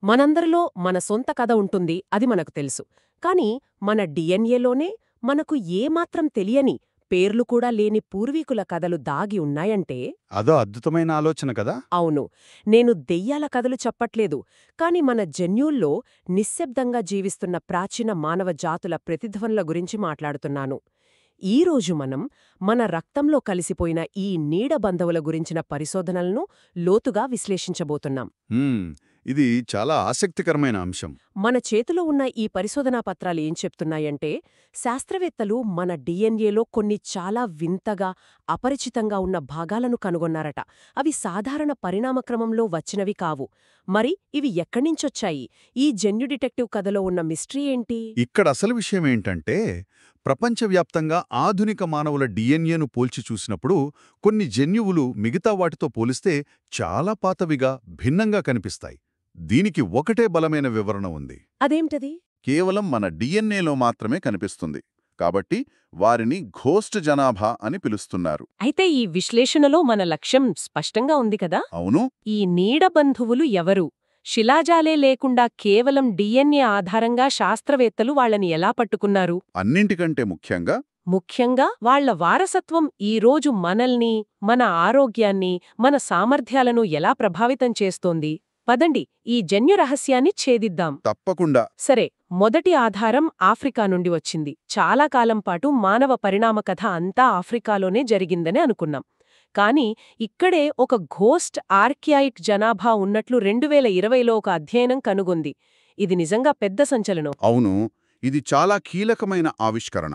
మనందరిలో మన సొంత కథ ఉంటుంది, అది మనకు తెలుసు. కానీ మన డిఎన్ఏలోనే మనకు ఏమాత్రం తెలియని, పేర్లు కూడా లేని పూర్వీకుల కథలు దాగి ఉన్నాయంటే. అదో అద్భుతమైన ఆలోచన కదా. అవును, నేను దెయ్యాల కథలు చెప్పట్లేదు, కాని మన జన్యుల్లో నిశ్శబ్దంగా జీవిస్తున్న ప్రాచీన మానవ జాతుల ప్రతిధ్వనుల గురించి మాట్లాడుతున్నాను. ఈరోజు మనం మన రక్తంలో కలిసిపోయిన ఈ నీడ బంధువుల గురించిన పరిశోధనలను లోతుగా విశ్లేషించబోతున్నాం. ఇది చాలా ఆసక్తికరమైన అంశం. మన చేతిలో ఉన్న ఈ పరిశోధనా పత్రాలు ఏం చెప్తున్నాయంటే, శాస్త్రవేత్తలు మన డిఎన్ఏలో కొన్ని చాలా వింతగా, అపరిచితంగా ఉన్న భాగాలను కనుగొన్నారట. అవి సాధారణ పరిణామక్రమంలో వచ్చినవి కావు. మరి ఇవి ఎక్కడ్నించొచ్చాయి? ఈ జన్యు డిటెక్టివ్ కథలో ఉన్న మిస్టరీ ఏంటి? ఇక్కడ అసలు విషయమేంటంటే, ప్రపంచవ్యాప్తంగా ఆధునిక మానవుల డిఎన్ఏను పోల్చి చూసినప్పుడు కొన్ని జన్యువులు మిగతా వాటితో పోలిస్తే చాలా పాతవిగా, భిన్నంగా కనిపిస్తాయి. దీనికి ఒకటే బలమైన వివరణ ఉంది. అదేంటది? కేవలం మన డిఎన్ఏలో మాత్రమే కనిపిస్తుంది. కాబట్టి వారిని ఘోస్ట్ జనాభా అని పిలుస్తున్నారు. అయితే ఈ విశ్లేషణలో మన లక్ష్యం స్పష్టంగా ఉంది కదా? అవును, ఈ నీడ బంధువులు ఎవరు? శిలాజాలే లేకుండా కేవలం డిఎన్ఏ ఆధారంగా శాస్త్రవేత్తలు వాళ్ళని ఎలా పట్టుకున్నారు? అన్నింటికంటే ముఖ్యంగా వాళ్ల వారసత్వం ఈరోజు మనల్ని, మన ఆరోగ్యాన్ని, మన సామర్థ్యాలను ఎలా ప్రభావితం చేస్తోంది? పదండి, ఈ జన్యు రహస్యాన్ని ఛేదిద్దాం. తప్పకుండా. సరే, మొదటి ఆధారం ఆఫ్రికా నుండి వచ్చింది. చాలా కాలం పాటు మానవ పరిణామ కథ అంతా ఆఫ్రికాలోనే జరిగిందని అనుకున్నాం. కానీ ఇక్కడే ఒక ఘోస్ట్ ఆర్కియాయిక్ జనాభా ఉన్నట్లు 2020లో ఒక అధ్యయనం కనుగొంది. ఇది నిజంగా పెద్ద సంచలనం. అవును, ఇది చాలా కీలకమైన ఆవిష్కరణ.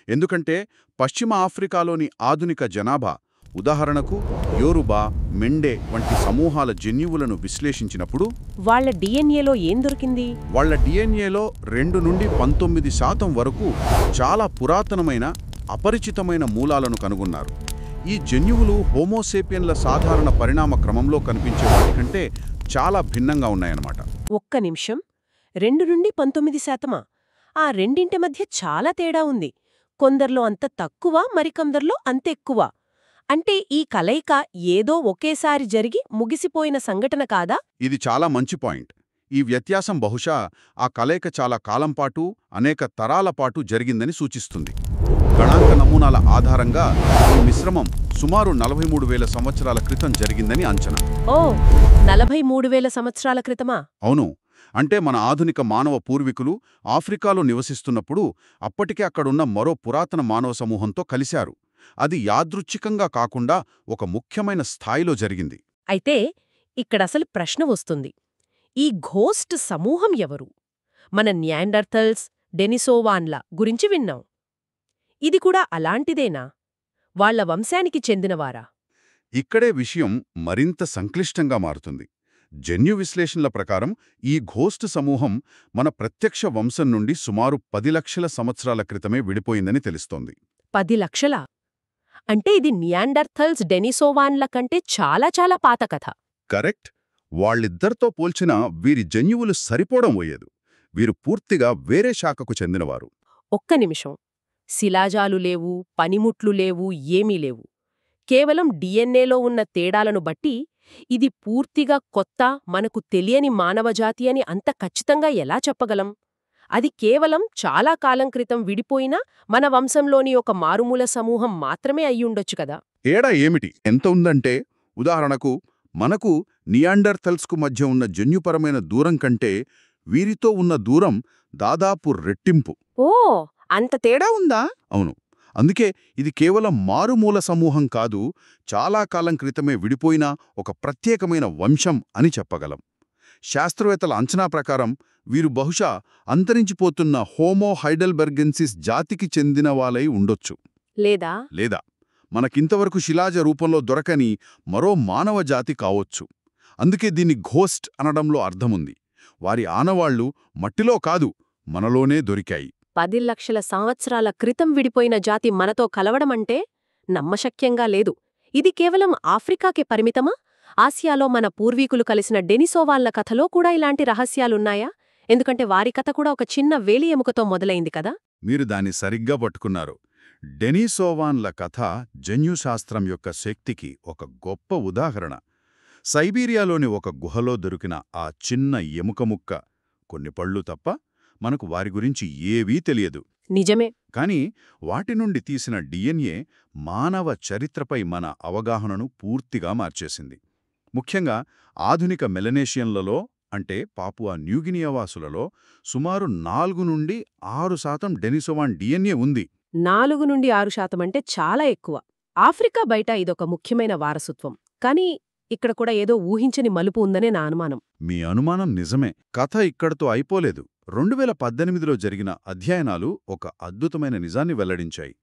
ఎందుకంటే పశ్చిమ ఆఫ్రికాలోని ఆధునిక జనాభా, ఉదాహరణకు యోరుబా, మెండే వంటి సమూహాల జన్యువులను విశ్లేషించినప్పుడు వాళ్ల డిఎన్ఏలో ఏం దొరికింది? వాళ్ల డిఎన్ఏలో 2 నుండి 19% వరకు చాలా పురాతనమైన, అపరిచితమైన మూలాలను కనుగొన్నారు. ఈ జన్యువులు హోమోసేపియన్ల సాధారణ పరిణామ క్రమంలో కనిపించే వాటికంటే చాలా భిన్నంగా ఉన్నాయన్నమాట. ఒక్క నిమిషం, 2 నుండి 19%? ఆ రెండింటి మధ్య చాలా తేడా ఉంది. కొందర్లో అంత తక్కువ, మరికొందర్లో అంతెక్కువ. అంటే ఈ కలయిక ఏదో ఒకేసారి జరిగి ముగిసిపోయిన సంఘటన కాదా? ఇది చాలా మంచి పాయింట్. ఈ వ్యత్యాసం బహుశా ఆ కలయిక చాలా కాలంపాటు, అనేక తరాల పాటు జరిగిందని సూచిస్తుంది. గణాంక నమూనాల ఆధారంగా ఈ మిశ్రమం సుమారు 43,000 సంవత్సరాల క్రితం జరిగిందని అంచనా. ఓ, 43,000 సంవత్సరాల క్రితమా? అవును, అంటే మన ఆధునిక మానవ పూర్వీకులు ఆఫ్రికాలో నివసిస్తున్నప్పుడు అప్పటికే అక్కడున్న మరో పురాతన మానవ సమూహంతో కలిశారు. అది యాదృచ్ఛికంగా కాకుండా ఒక ముఖ్యమైన స్థాయిలో జరిగింది. అయితే ఇక్కడసలు ప్రశ్న వస్తుంది, ఈ ఘోస్ట్ సమూహం ఎవరు? మన నియాండర్థల్స్, డెనిసోవాన్ల గురించి విన్నాం. ఇది కూడా అలాంటిదేనా? వాళ్ల వంశానికి చెందినవారా? ఇక్కడే విషయం మరింత సంక్లిష్టంగా మారుతుంది. జన్యు విశ్లేషణల ప్రకారం ఈ ఘోస్ట్ సమూహం మన ప్రత్యక్ష వంశం నుండి సుమారు 10 లక్షల సంవత్సరాల క్రితమే విడిపోయిందని తెలుస్తోంది. 10 లక్షలా? అంటే ఇది నియాండర్థల్స్, డెనిసోవాన్ల కంటే చాలా చాలా పాత కథ. కరెక్ట్. వాళ్ళిద్దరితో పోల్చినా వీరి జన్యువులు సరిపోవడం పోయేదు. వీరు పూర్తిగా వేరే శాఖకు చెందినవారు. ఒక్క నిమిషం, శిలాజాలు లేవు, పనిముట్లు లేవు, ఏమీ లేవు. కేవలం డిఎన్ఏలో ఉన్న తేడాలను బట్టి ఇది పూర్తిగా కొత్త, మనకు తెలియని మానవజాతి అని అంత ఖచ్చితంగా ఎలా చెప్పగలం? అది కేవలం చాలా కాలం క్రితం విడిపోయిన మన వంశంలోని ఒక మారుమూల సమూహం మాత్రమే అయ్యుండొచ్చు కదా. తేడా ఏమిటి? ఎంత ఉందంటే, ఉదాహరణకు మనకు నియాండర్థల్స్కు మధ్య ఉన్న జన్యుపరమైన దూరం కంటే వీరితో ఉన్న దూరం దాదాపు రెట్టింపు. ఓ, అంత తేడా ఉందా? అవును. అందుకే ఇది కేవలం మారుమూల సమూహం కాదు, చాలా కాలం క్రితమే విడిపోయిన ఒక ప్రత్యేకమైన వంశం అని చెప్పగలం. శాస్త్రవేత్తల అంచనా ప్రకారం వీరు బహుశా అంతరించిపోతున్న హోమో హైడెల్బెర్గెన్సిస్ జాతికి చెందిన వాళ్ళై ఉండొచ్చు. లేదా మనకింతవరకు శిలాజ రూపంలో దొరకని మరో మానవ జాతి కావొచ్చు. అందుకే దీన్ని ఘోస్ట్ అనడంలో అర్థముంది. వారి ఆనవాళ్లు మట్టిలో కాదు, మనలోనే దొరికాయి. 10 లక్షల సంవత్సరాల క్రితం విడిపోయిన జాతి మనతో కలవడమంటే నమ్మశక్యంగా లేదు. ఇది కేవలం ఆఫ్రికాకే పరిమితమా? ఆసియాలో మన పూర్వీకులు కలిసిన డెనిసోవాన్ల కథలో కూడా ఇలాంటి రహస్యాలున్నాయా? ఎందుకంటే వారి కథ కూడా ఒక చిన్న వేలి ఎముకతో మొదలైంది కదా. మీరు దాన్ని సరిగ్గా పట్టుకున్నారు. డెనిసోవాన్ల కథ జన్యుశాస్త్రం యొక్క శక్తికి ఒక గొప్ప ఉదాహరణ. సైబీరియాలోని ఒక గుహలో దొరికిన ఆ చిన్న ఎముక ముక్క, కొన్ని పళ్ళు తప్ప మనకు వారి గురించి ఏవీ తెలియదు. నిజమే. కాని వాటి నుండి తీసిన డిఎన్ఏ మానవ చరిత్రపై మన అవగాహనను పూర్తిగా మార్చేసింది. ముఖ్యంగా ఆధునిక మెలనేషియన్లలో, అంటే పాపువా న్యూగినియావాసులలో సుమారు 4 నుండి 6% డెనిసోవాన్ డిఎన్ఏ ఉంది. 4-6% అంటే చాలా ఎక్కువ. ఆఫ్రికా బయట ఇదొక ముఖ్యమైన వారసత్వం. కానీ ఇక్కడ కూడా ఏదో ఊహించని మలుపు ఉందనే నా అనుమానం. మీ అనుమానం నిజమే. కథ ఇక్కడతో అయిపోలేదు. 2018లో జరిగిన అధ్యయనాలు ఒక అద్భుతమైన నిజాన్ని వెల్లడించాయి.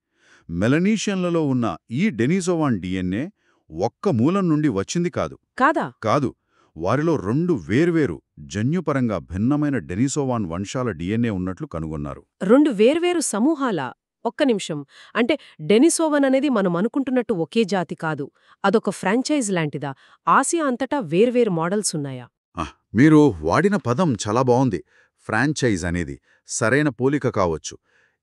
మెలనీషియన్లలో ఉన్న ఈ డెనిసోవాన్ డిఎన్ఏ ఒక్క మూలం నుండి వచ్చింది కాదా? కాదు. వారిలో 2 వేర్వేరు, జన్యుపరంగా భిన్నమైన డెనిసోవాన్ వంశాల డిఎన్ఏ ఉన్నట్లు కనుగొన్నారు. 2 వేర్వేరు సమూహాల. ఒక్క నిమిషం. అంటే డెనిసోవన్ అనేది మనం అనుకుంటున్నట్టు ఒకే జాతి కాదు. అదొక ఫ్రాంచైజ్ లాంటిదా? ఆసియా అంతటా వేర్వేరు మోడల్స్ ఉన్నాయా? మీరు వాడిన పదం చాలా బావుంది. ఫ్రాంచైజ్ అనేది సరైన పోలిక కావచ్చు.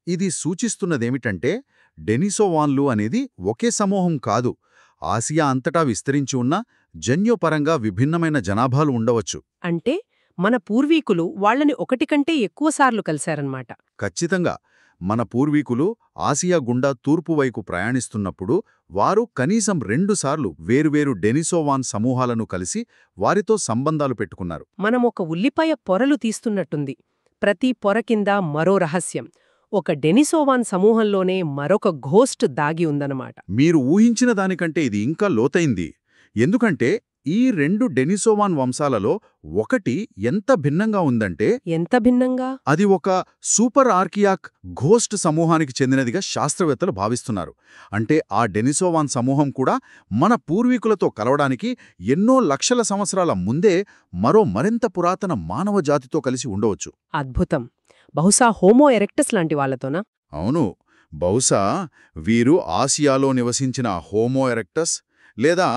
ఇది సూచిస్తున్నదేమిటంటే డెనిసోవాన్లు అనేది ఒకే సమూహం కాదు. ఆసియా అంతటా విస్తరించి ఉన్న జన్యుపరంగా విభిన్నమైన జనాభాలు ఉండవచ్చు. అంటే మన పూర్వీకులు వాళ్ళని ఒకటి కంటే ఎక్కువసార్లు కలిశారన్నమాట. ఖచ్చితంగా. మన పూర్వీకులు ఆసియా గుండా తూర్పువైపు ప్రయాణిస్తున్నప్పుడు వారు కనీసం 2 సార్లు వేర్వేరు డెనిసోవాన్ సమూహాలను కలిసి వారితో సంబంధాలు పెట్టుకున్నారు. మనం ఒక ఉల్లిపాయ పొరలు తీస్తున్నట్టుంది. ప్రతి పొర కింద మరో రహస్యం. ఒక డెనిసోవాన్ సమూహంలోనే మరొక ఘోస్ట్ దాగి ఉందన్నమాట. మీరు ఊహించిన దానికంటే ఇది ఇంకా లోతైంది. ఎందుకంటే ఈ 2 డెనిసోవాన్ వంశాలలో ఒకటి ఎంత భిన్నంగా ఉందంటే, ఎంత భిన్నంగా? అది ఒక సూపర్ ఆర్కియాక్ ఘోస్ట్ సమూహానికి చెందినదిగా శాస్త్రవేత్తలు భావిస్తున్నారు. అంటే ఆ డెనిసోవాన్ సమూహం కూడా మన పూర్వీకులతో కలవడానికి ఎన్నో లక్షల సంవత్సరాల ముందే మరింత పురాతన మానవ జాతితో కలిసి ఉండవచ్చు. అద్భుతం. బహుశా హోమో ఎరెక్టస్ లాంటి వాళ్లతోనా? అవును. బహుశా వీరు ఆసియాలో నివసించిన హోమో ఎరెక్టస్ లేదా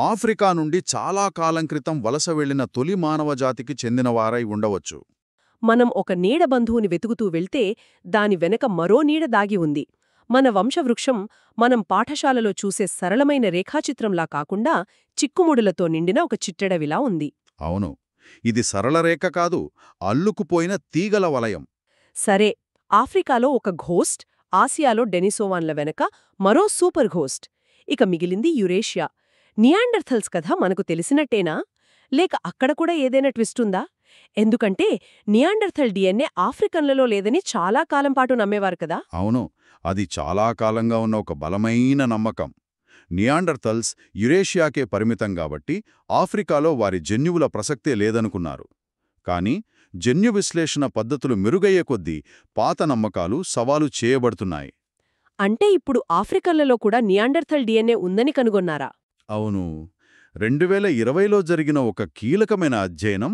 ఆఫ్రికా నుండి చాలా కాలం క్రితం వలస వెళ్లిన తొలి మానవజాతికి చెందినవారై ఉండవచ్చు. మనం ఒక నీడ బంధువుని వెతుకుతూ వెళ్తే దాని వెనక మరో నీడ దాగి ఉంది. మన వంశవృక్షం మనం పాఠశాలలో చూసే సరళమైన రేఖాచిత్రంలా కాకుండా చిక్కుముడులతో నిండిన ఒక చిట్టెడవిలా ఉంది. అవును. ఇది సరళ రేఖ కాదు, అల్లుకుపోయిన తీగల వలయం. సరే, ఆఫ్రికాలో ఒక ఘోస్ట్, ఆసియాలో డెనిసోవాన్ల వెనక మరో సూపర్ ఘోస్ట్. ఇక మిగిలింది యురేషియా. నియాండర్థల్స్ కథ మనకు తెలిసినట్టేనా? లేక అక్కడ కూడా ఏదైనా ట్విస్టుందా? ఎందుకంటే నియాండర్థల్ డిఎన్ఏ ఆఫ్రికన్లలో లేదని చాలా కాలం పాటు నమ్మేవారు కదా. అవును. అది చాలా కాలంగా ఉన్న ఒక బలమైన నమ్మకం. నియాండర్థల్స్ యురేషియాకే పరిమితం కాబట్టి ఆఫ్రికాలో వారి జన్యువుల ప్రసక్తే లేదనుకున్నారు. కాని జన్యు విశ్లేషణ పద్ధతులు మెరుగయ్యే కొద్దీ పాత నమ్మకాలు సవాలు చేయబడుతున్నాయి. అంటే ఇప్పుడు ఆఫ్రికన్లలో కూడా నియాండర్థల్ డిఎన్ఏ ఉందని కనుగొన్నారా? అవును. 2020లో జరిగిన ఒక కీలకమైన అధ్యయనం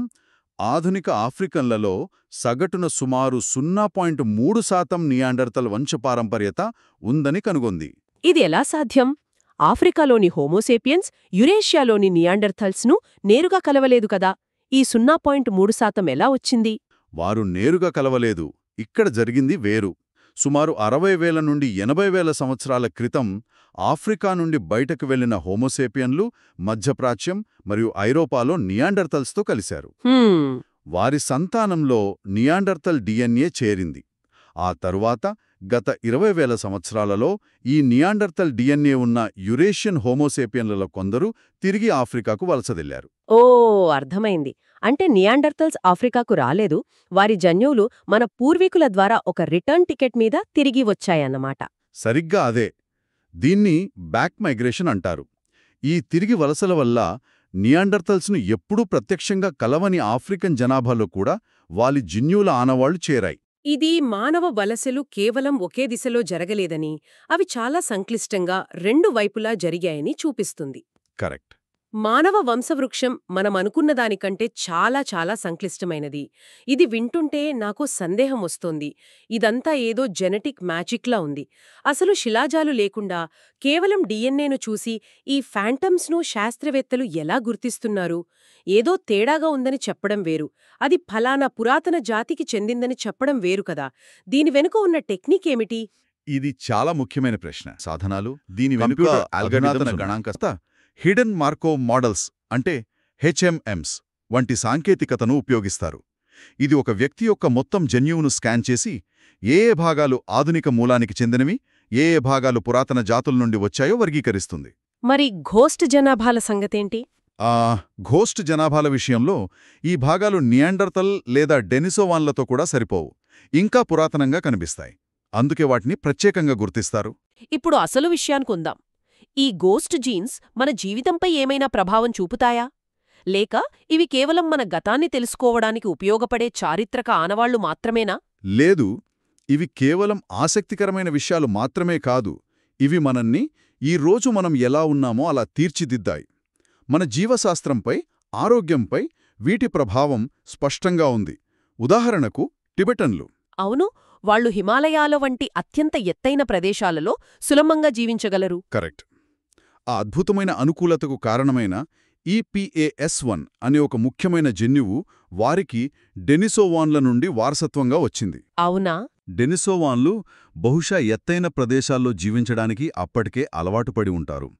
ఆధునిక ఆఫ్రికన్లలో సగటున సుమారు 0.3% నియాండర్థల్ వంశపారంపర్యత ఉందని కనుగొంది. ఇది ఎలా సాధ్యం? ఆఫ్రికాలోని హోమోసేపియన్స్ యురేషియాలోని నియాండర్థల్స్ను నేరుగా కలవలేదు కదా. ఈ 0.3% ఎలా వచ్చింది? వారు నేరుగా కలవలేదు. ఇక్కడ జరిగింది వేరు. సుమారు 60,000 నుండి 80,000 సంవత్సరాల క్రితం ఆఫ్రికా నుండి బయటకు వెళ్లిన హోమోసేపియన్లు మధ్యప్రాచ్యం మరియు ఐరోపాలో నియాండర్థల్స్తో కలిశారు. వారి సంతానంలో నియాండర్థల్ డిఎన్ఏ చేరింది. ఆ తరువాత గత 20,000 సంవత్సరాలలో ఈ నియాండర్థల్ డిఎన్ఏ ఉన్న యురేషియన్ హోమోసేపియన్లలో కొందరు తిరిగి ఆఫ్రికాకు వలసదెళ్లారు. ఓ, అర్థమైంది. అంటే నియాండర్థల్స్ ఆఫ్రికాకు రాలేదు, వారి జన్యువులు మన పూర్వీకుల ద్వారా ఒక రిటర్న్ టికెట్ మీద తిరిగి వచ్చాయన్నమాట. సరిగ్గా అదే. దీన్ని బ్యాక్ మైగ్రేషన్ అంటారు. ఈ తిరిగి వలసల వల్ల నియాండర్థల్స్ను ఎప్పుడూ ప్రత్యక్షంగా కలవని ఆఫ్రికన్ జనాభాలో కూడా వారి జన్యువుల ఆనవాళ్లు చేరాయి. ఇది మానవ వలసలు కేవలం ఒకే దిశలో జరగలేదని, అవి చాలా సంక్లిష్టంగా 2 వైపులా జరిగాయని చూపిస్తుంది. కరెక్ట్. మానవ వంశవృక్షం మనమనుకున్న దానికంటే చాలా చాలా సంక్లిష్టమైనది. ఇది వింటుంటే నాకు సందేహం వస్తోంది. ఇదంతా ఏదో జెనెటిక్ మ్యాజిక్లా ఉంది. అసలు శిలాజాలు లేకుండా కేవలం డిఎన్ఏను చూసి ఈ ఫ్యాంటమ్స్ను శాస్త్రవేత్తలు ఎలా గుర్తిస్తున్నారు? ఏదో తేడాగా ఉందని చెప్పడం వేరు, అది ఫలానా పురాతన జాతికి చెందిందని చెప్పడం వేరు కదా. దీని వెనుక ఉన్న టెక్నిక్ ఏమిటి? ఇది చాలా ముఖ్యమైన ప్రశ్న. సాధనాలు, దీని వెనుక అల్గోరిథం గణాంకస్త హిడెన్ మార్కోవ్ మోడల్స్, అంటే హెచ్ఎంఎమ్స్ వంటి సాంకేతికతను ఉపయోగిస్తారు. ఇది ఒక వ్యక్తి యొక్క మొత్తం జన్యువును స్కాన్ చేసి ఏ ఏ భాగాలు ఆధునిక మూలానికి చెందినవి, ఏ ఏ భాగాలు పురాతన జాతుల నుండి వచ్చాయో వర్గీకరిస్తుంది. మరి ఘోస్ట్ జనాభాల సంగతేంటి? ఘోస్ట్ జనాభాల విషయంలో ఈ భాగాలు నియాండర్తల్ లేదా డెనిసోవాన్లతో కూడా సరిపోవు, ఇంకా పురాతనంగా కనిపిస్తాయి. అందుకే వాటిని ప్రత్యేకంగా గుర్తిస్తారు. ఇప్పుడు అసలు విషయానికొందాం. ఈ గోస్ట్ జీన్స్ మన జీవితంపై ఏమైనా ప్రభావం చూపుతాయా? లేక ఇవి కేవలం మన గతాన్ని తెలుసుకోవడానికి ఉపయోగపడే చారిత్రక ఆనవాళ్లు మాత్రమేనా? లేదు, ఇవి కేవలం ఆసక్తికరమైన విషయాలు మాత్రమే కాదు. ఇవి మనల్ని ఈ రోజు మనం ఎలా ఉన్నామో అలా తీర్చిదిద్దాయి. మన జీవశాస్త్రంపై, ఆరోగ్యంపై వీటి ప్రభావం స్పష్టంగా ఉంది. ఉదాహరణకు టిబెటన్లు. అవును, వాళ్లు హిమాలయాల వంటి అత్యంత ఎత్తైన ప్రదేశాలలో సులభంగా జీవించగలరు. కరెక్ట్. ఆ అద్భుతమైన అనుకూలతకు కారణమైన EPAS1 అనే ఒక ముఖ్యమైన జన్యువు వారికి డెనిసోవాన్ల నుండి వారసత్వంగా వచ్చింది. అవునా? డెనిసోవాన్లు బహుశా ఎత్తైన ప్రదేశాల్లో జీవించడానికి అప్పటికే అలవాటుపడి ఉంటారు.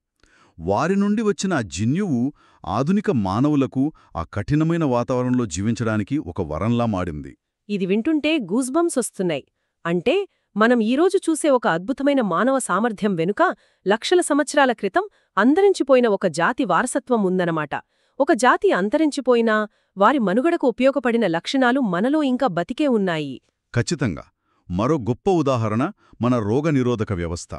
వారి నుండి వచ్చిన ఆ జన్యువు ఆధునిక మానవులకు ఆ కఠినమైన వాతావరణంలో జీవించడానికి ఒక వరంలా మారింది. ఇది వింటుంటే గూస్బంప్స్ వస్తున్నాయి. అంటే మనం ఈరోజు చూసే ఒక అద్భుతమైన మానవ సామర్థ్యం వెనుక లక్షల సంవత్సరాల క్రితం అంతరించిపోయిన ఒక జాతి వారసత్వం ఉందన్నమాట. ఒక జాతి అంతరించిపోయినా వారి మనుగడకు ఉపయోగపడిన లక్షణాలు మనలో ఇంకా బతికే ఉన్నాయి. ఖచ్చితంగా. మరో గొప్ప ఉదాహరణ మన రోగనిరోధక వ్యవస్థ.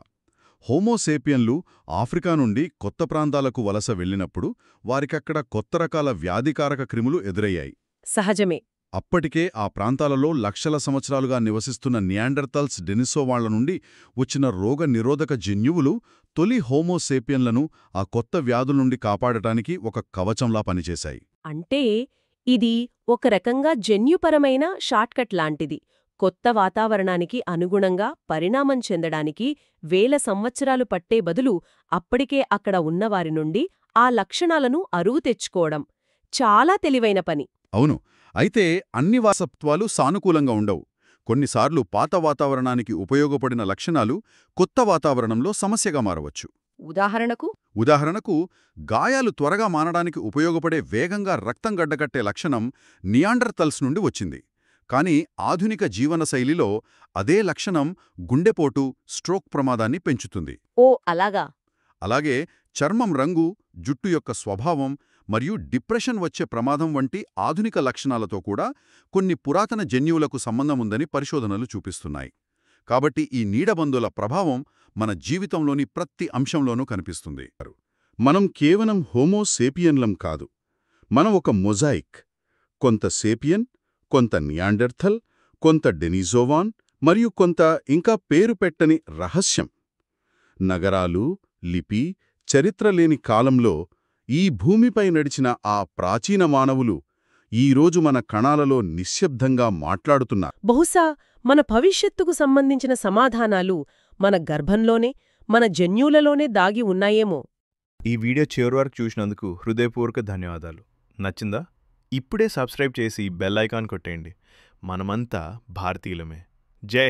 హోమోసేపియన్లు ఆఫ్రికా నుండి కొత్త ప్రాంతాలకు వలస వెళ్ళినప్పుడు వారికక్కడ కొత్త రకాల వ్యాధికారక క్రిములు ఎదురయ్యాయి. సహజమే. అప్పటికే ఆ ప్రాంతాలలో లక్షల సంవత్సరాలుగా నివసిస్తున్న నియాండర్తల్స్, డెనిసోవాన్ల నుండి వచ్చిన రోగనిరోధక జన్యువులు తొలి హోమోసేపియన్లను ఆ కొత్త వ్యాధుల నుండి కాపాడటానికి ఒక కవచంలా పనిచేశాయి. అంటే ఇది ఒక రకంగా జన్యుపరమైన షార్ట్కట్ లాంటిది. కొత్త వాతావరణానికి అనుగుణంగా పరిణామం చెందడానికి వేల సంవత్సరాలు పట్టే బదులు అప్పటికే అక్కడ ఉన్నవారి నుండి ఆ లక్షణాలను అరువు తెచ్చుకోవడం చాలా తెలివైన పని. అవును. అయితే అన్ని వారసత్వాలు సానుకూలంగా ఉండవు. కొన్నిసార్లు పాత వాతావరణానికి ఉపయోగపడిన లక్షణాలు కొత్త వాతావరణంలో సమస్యగా మారవచ్చు. ఉదాహరణకు గాయాలు త్వరగా మానడానికి ఉపయోగపడే వేగంగా రక్తం గడ్డకట్టే లక్షణం నియాండర్తల్స్ నుండి వచ్చింది. కానీ ఆధునిక జీవనశైలిలో అదే లక్షణం గుండెపోటు, స్ట్రోక్ ప్రమాదాన్ని పెంచుతుంది. ఓ అలాగా. అలాగే చర్మం రంగు, జుట్టు యొక్క స్వభావం మరియు డిప్రెషన్ వచ్చే ప్రమాదం వంటి ఆధునిక లక్షణాలతో కూడా కొన్ని పురాతన జన్యువులకు సంబంధముందని పరిశోధనలు చూపిస్తున్నాయి. కాబట్టి ఈ నీడబందుల ప్రభావం మన జీవితంలోని ప్రతి అంశంలోనూ కనిపిస్తుంది. మనం కేవలం హోమోసేపియన్లం కాదు, మనం ఒక మొజాయిక్. కొంత సేపియన్, కొంత నియాండర్థల్, కొంత డెనిసోవాన్ మరియు కొంత ఇంకా పేరు పెట్టని రహస్యం. నగరాలు, లిపి, చరిత్ర లేని కాలంలో ఈ భూమిపై నడిచిన ఆ ప్రాచీన మానవులు ఈరోజు మన కణాలలో నిశ్శబ్దంగా మాట్లాడుతున్నారు. బహుశా మన భవిష్యత్తుకు సంబంధించిన సమాధానాలు మన గర్భంలోనే, మన జన్యువులలోనే దాగి ఉన్నాయేమో. ఈ వీడియో చివరి వరకు చూసినందుకు హృదయపూర్వక ధన్యవాదాలు. నచ్చిందా? ఇప్పుడే సబ్స్క్రైబ్ చేసి బెల్ ఐకాన్ కొట్టేయండి. మనమంతా భారతీయులమే. జై